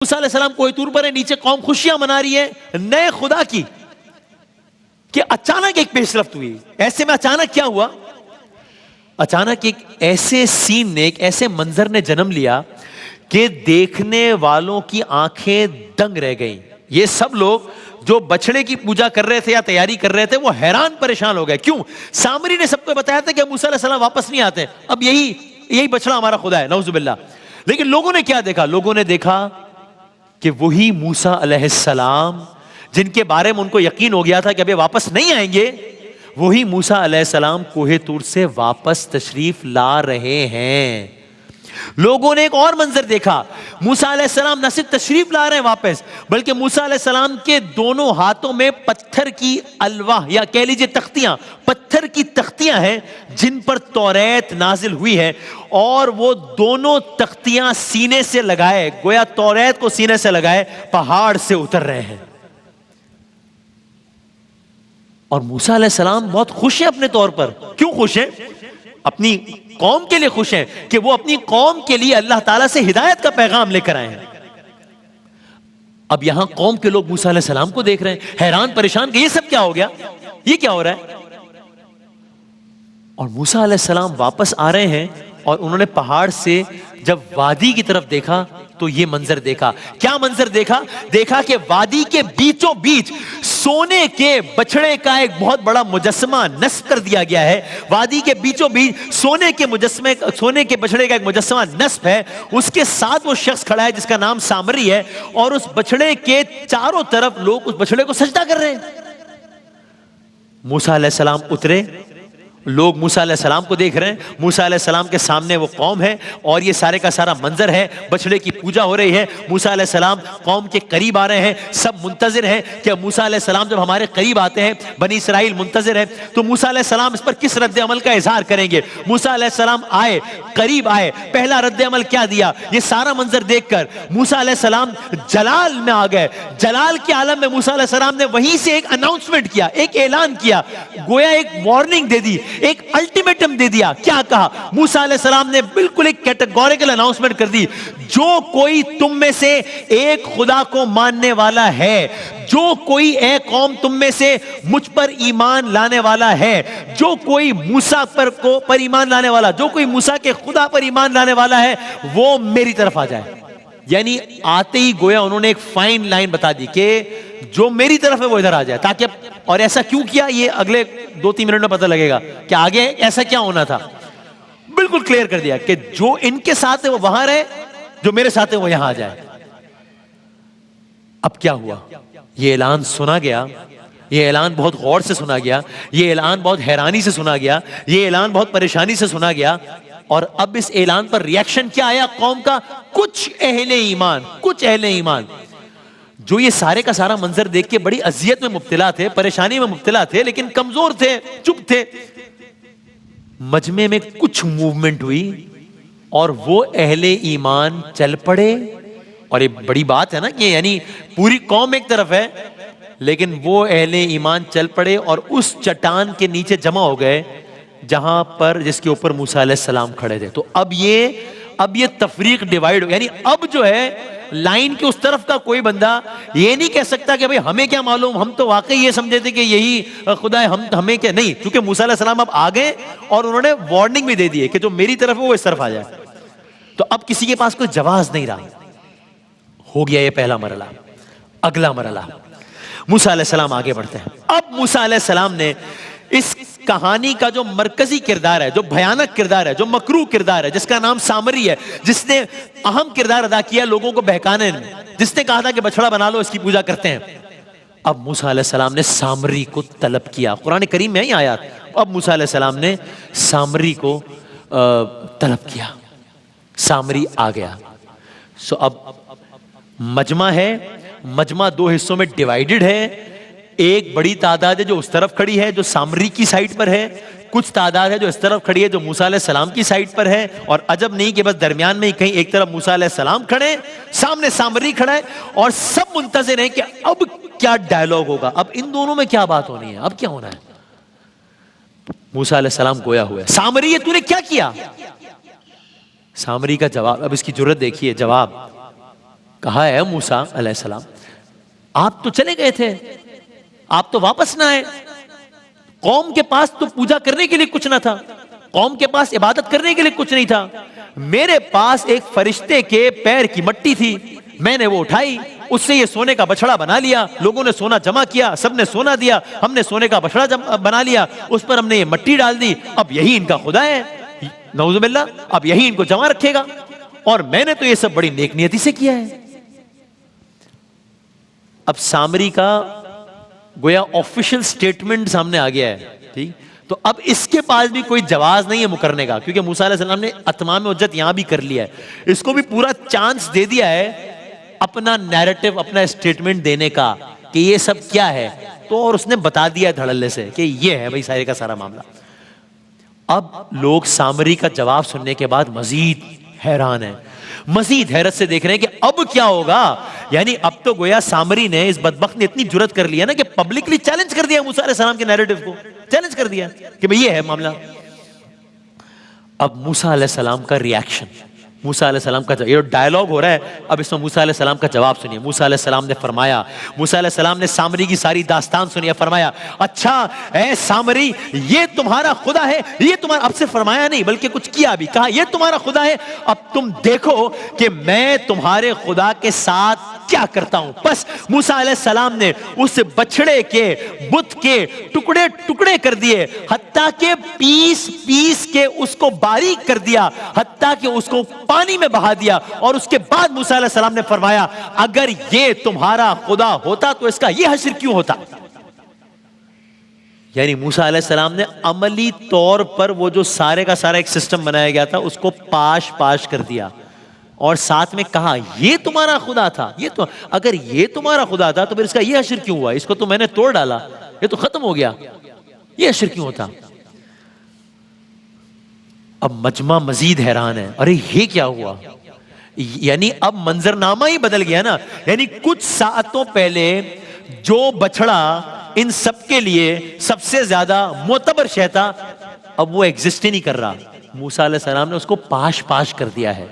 موسیٰ علیہ السلام کوہ طور پر ہے، نیچے قوم خوشیاں منا رہی ہے نئے خدا کی، کہ اچانک ایک پیش رفت ہوئی. ایسے میں اچانک کیا ہوا؟ اچانک ایک ایسے سین نے، ایک ایسے منظر نے جنم لیا کہ دیکھنے والوں کی آنکھیں دنگ رہ گئیں. یہ سب لوگ جو بچڑے کی پوجا کر رہے تھے یا تیاری کر رہے تھے وہ حیران پریشان ہو گئے. کیوں؟ سامری نے سب کو بتایا تھا کہ موسیٰ علیہ السلام واپس نہیں آتے، اب یہی بچڑا ہمارا خدا ہے، نعوذ باللہ. لیکن لوگوں نے کیا دیکھا؟ لوگوں نے دیکھا کہ وہی موسیٰ علیہ السلام جن کے بارے میں ان کو یقین ہو گیا تھا کہ ابھی واپس نہیں آئیں گے، وہی موسیٰ علیہ السلام کوہ طور سے واپس تشریف لا رہے ہیں. لوگوں نے ایک اور منظر دیکھا. موسیٰ علیہ السلام نہ صرف تشریف لا رہے ہیں واپس، بلکہ موسیٰ علیہ السلام کے دونوں ہاتھوں میں پتھر کی الواح یا کہہ لیجئے تختیاں، پتھر کی تختیاں ہیں جن پر توریت نازل ہوئی ہے، اور وہ دونوں تختیاں سینے سے لگائے، گویا توریت کو سینے سے لگائے پہاڑ سے اتر رہے ہیں. اور موسیٰ علیہ السلام بہت خوش ہیں اپنے طور پر. کیوں خوش ہیں؟ اپنی قوم کے لیے خوش ہیں کہ وہ اپنی قوم کے لیے اللہ تعالیٰ سے ہدایت کا پیغام لے کر آئے ہیں. اب یہاں قوم کے لوگ موسیٰ علیہ السلام کو دیکھ رہے ہیں حیران پریشان کہ یہ سب کیا ہو گیا، یہ کیا ہو رہا ہے. اور موسیٰ علیہ السلام واپس آ رہے ہیں اور انہوں نے پہاڑ سے جب وادی کی طرف دیکھا تو یہ منظر دیکھا. کیا منظر دیکھا؟ دیکھا کہ وادی کے بیچوں بیچ سونے کے بچڑے کا ایک بہت بڑا مجسمہ نصب کر دیا گیا ہے. وادی کے بیچوں بیچ سونے کے بچڑے کا ایک مجسمہ نصب ہے. اس کے ساتھ وہ شخص کھڑا ہے جس کا نام سامری ہے، اور اس بچڑے کے چاروں طرف لوگ اس بچڑے کو سجدہ کر رہے ہیں. موسیٰ علیہ السلام اترے، لوگ موسیٰ علیہ السلام کو دیکھ رہے ہیں. موسیٰ علیہ السلام کے سامنے وہ قوم ہے اور یہ سارے کا سارا منظر ہے، بچڑے کی پوجا ہو رہی ہے. موسیٰ علیہ السلام قوم کے قریب آ رہے ہیں، سب منتظر ہیں کہ موسیٰ علیہ السلام جب ہمارے قریب آتے ہیں، بنی اسرائیل منتظر ہے تو موسیٰ علیہ السلام اس پر کس رد عمل کا اظہار کریں گے. موسیٰ علیہ السلام آئے، قریب آئے، پہلا رد عمل کیا دیا؟ یہ سارا منظر دیکھ کر موسیٰ علیہ السلام جلال میں آ گئے. جلال کے عالم میں موسیٰ علیہ السلام نے وہیں سے ایک اناؤنسمنٹ کیا، ایک اعلان کیا، گویا ایک وارننگ دے دی، ایک الٹیمیٹم دے دیا. کیا کہا؟ موسیٰ علیہ السلام نے بالکل ایک کیٹیگوریکل اناؤنسمنٹ کر دی: جو کوئی تم میں سے ایک خدا کو ماننے والا ہے، جو کوئی اے قوم تم میں سے مجھ پر ایمان لانے والا ہے، جو کوئی موسیٰ پر ایمان لانے والا، جو کوئی موسیٰ کے خدا پر ایمان لانے والا ہے، وہ میری طرف آ جائے. یعنی آتے ہی گویا انہوں نے ایک فائن لائن بتا دی کہ جو میری طرف ہے وہ ادھر آ جائے. تاکہ اور ایسا کیوں کیا یہ اگلے 2-3 منٹ میں پتہ لگے گا کہ آگے ایسا کیا ہونا تھا. بالکل کلیئر کر دیا کہ جو ان کے ساتھ ہے وہ وہاں رہے، جو میرے ساتھ ہے وہ یہاں آ جائے. اب کیا ہوا؟ یہ اعلان سنا گیا، یہ اعلان بہت غور سے سنا گیا، یہ اعلان بہت حیرانی سے سنا گیا، یہ اعلان بہت پریشانی سے سنا گیا. اور اب اس اعلان پر ریاکشن کیا آیا قوم کا؟ کچھ اہل ایمان جو یہ سارے کا سارا منظر دیکھ کے بڑی اذیت میں مبتلا تھے، پریشانی میں مبتلا تھے، لیکن کمزور تھے، چپ تھے. مجمع میں کچھ موومنٹ ہوئی اور وہ اہل ایمان چل پڑے. اور یہ بڑی بات ہے نا کہ یعنی پوری قوم ایک طرف ہے لیکن وہ اہل ایمان چل پڑے اور اس چٹان کے نیچے جمع ہو گئے جہاں پر جس کے اوپر موسیٰ علیہ السلام کھڑے تھے. تو اب یہ تفریق ڈیوائیڈ ہو، یعنی اب جو ہے لائن کے اس طرف کا کوئی بندہ یہ نہیں کہہ سکتا کہ بھئی ہمیں کیا معلوم، ہم تو واقعی یہ سمجھے تھے کہ یہی خدا ہے، ہمیں کیا نہیں. چونکہ موسیٰ علیہ السلام اب آ گئے اور انہوں نے وارننگ بھی دے دی ہے کہ جو میری طرف ہے وہ اس طرف آ جائے. تو اب کسی کے پاس کوئی جواز نہیں رہا. ہو گیا یہ پہلا مرحلہ. اگلا مرحلہ موسیٰ علیہ السلام آگے بڑھتے ہیں. اب موسیٰ علیہ السلام نے اس کہانی کا جو مرکزی کردار ہے، جو بھیانک کردار ہے، جو مکروہ کردار ہے، جس کا نام سامری ہے، جس نے اہم کردار ادا کیا لوگوں کو بہکانے میں، جس نے کہا تھا کہ بچڑا بنا لو اس کی پوجا کرتے ہیں. اب موسیٰ علیہ السلام نے سامری کو طلب کیا. قرآن کریم میں ہی آیات. اب موسیٰ علیہ السلام نے سامری کو طلب کیا. سامری آ گیا. اب مجمع ہے، مجمع 2 حصوں میں ڈیوائیڈڈ ہے. ایک بڑی تعداد ہے جو اس طرف کھڑی ہے جو سامری کی سائٹ پر ہے، کچھ تعداد ہے جو اس طرف کھڑی ہے جو موسیٰ علیہ السلام کی سائٹ پر ہے. اور عجب نہیں کہ بس درمیان میں ہی کہیں ایک طرف موسیٰ علیہ السلام کھڑے، سامنے سامری کھڑا ہے، اور سب منتظر ہیں کہ اب کیا ڈائلوگ ہوگا، اب ان دونوں میں کیا بات ہونی ہے، اب کیا ہونا ہے. موسیٰ علیہ السلام گویا ہوا ہے. سامری یہ تو نے کیا کیا؟ سامری کا جواب، اب اس کی جرت دیکھیے. جواب کہا ہے موسیٰ علیہ السلام آپ تو چلے گئے تھے, آپ تو واپس نہ آئے, قوم کے پاس تو پوجا کرنے کے لیے کچھ نہ تھا, قوم کے پاس عبادت کرنے کے لیے کچھ نہیں تھا, میرے پاس ایک فرشتے کے پیر کی مٹی تھی, میں نے وہ اٹھائی, اس سے یہ سونے کا بچڑا بنا لیا, لوگوں نے سونا جمع کیا, سب نے سونا دیا, ہم نے سونے کا بچڑا بنا لیا, اس پر ہم نے یہ مٹی ڈال دی, اب یہی ان کا خدا ہے, نعوذ باللہ, اب یہی ان کو جمع رکھے گا, اور میں نے تو یہ سب بڑی نیک نیتی سے کیا ہے. اب سامری کا گویا آفیشل سٹیٹمنٹ سامنے آ گیا ہے, ٹھیک, تو اب اس کے پاس بھی کوئی جواز نہیں ہے مکرنے کا, کیونکہ موسیٰ علیہ السلام نے اتمام حجت یہاں بھی کر لیا ہے, اس کو بھی پورا چانس دے دیا ہے اپنا نیریٹو, اپنا اسٹیٹمنٹ دینے کا کہ یہ سب کیا ہے, تو اور اس نے بتا دیا دھڑلے سے کہ یہ ہے بھائی سارے کا سارا معاملہ. اب لوگ سامری کا جواب سننے کے بعد مزید حیران ہیں, مزید حیرت سے دیکھ رہے ہیں کہ اب کیا ہوگا. یعنی اب تو گویا سامری نے, اس بدبخت نے اتنی جرت کر لیا نا کہ پبلکلی چیلنج کر دیا موسیٰ علیہ السلام کے نیریٹو کو, چیلنج کر دیا کہ بھئی یہ ہے معاملہ. اب موسیٰ علیہ السلام کا ریاکشن, موسیٰ علیہ السلام کا یہ ڈائلاگ ہو رہا ہے, اب اس میں موسیٰ علیہ السلام کا جواب سنیے. موسیٰ علیہ السلام نے فرمایا, موسیٰ علیہ السلام نے سامری کی ساری داستان سنی, فرمایا اچھا اے سامری یہ تمہارا خدا ہے, یہ تمہارا, اب سے فرمایا نہیں بلکہ کچھ کیا بھی, کہا یہ تمہارا خدا ہے, اب تم دیکھو کہ میں تمہارے خدا کے ساتھ کیا کرتا ہوں. بس موسیٰ علیہ السلام نے اس بچڑے کے بت کے ٹکڑے ٹکڑے کر دیے, حتیٰ کہ پیس پیس کے اس کو باریک کر دیا, حتیٰ کہ اس کو پانی میں بہا دیا, اور اس کے بعد موسیٰ علیہ السلام نے فرمایا اگر یہ تمہارا خدا ہوتا تو اس کا یہ حشر کیوں ہوتا. یعنی موسیٰ علیہ السلام نے عملی طور پر وہ جو سارے کا سارا ایک سسٹم بنایا گیا تھا اس کو پاش پاش کر دیا, اور ساتھ میں کہا یہ تمہارا خدا تھا, یہ تو اگر یہ تمہارا خدا تھا تو پھر اس کا یہ حشر کیوں ہوا, اس کو تو میں نے توڑ ڈالا, یہ تو ختم ہو گیا, یہ حشر کیوں ہوتا. اب مجمع مزید حیران ہے, ارے یہ کیا ہوا, یعنی اب منظرنامہ ہی بدل گیا نا. یعنی کچھ ساعتوں پہلے جو بچڑا ان سب کے لیے سب سے زیادہ معتبر شے تھا, اب وہ ایگزسٹ ہی نہیں کر رہا. موسیٰ علیہ السلام نے اس کو پاش پاش کر دیا ہے.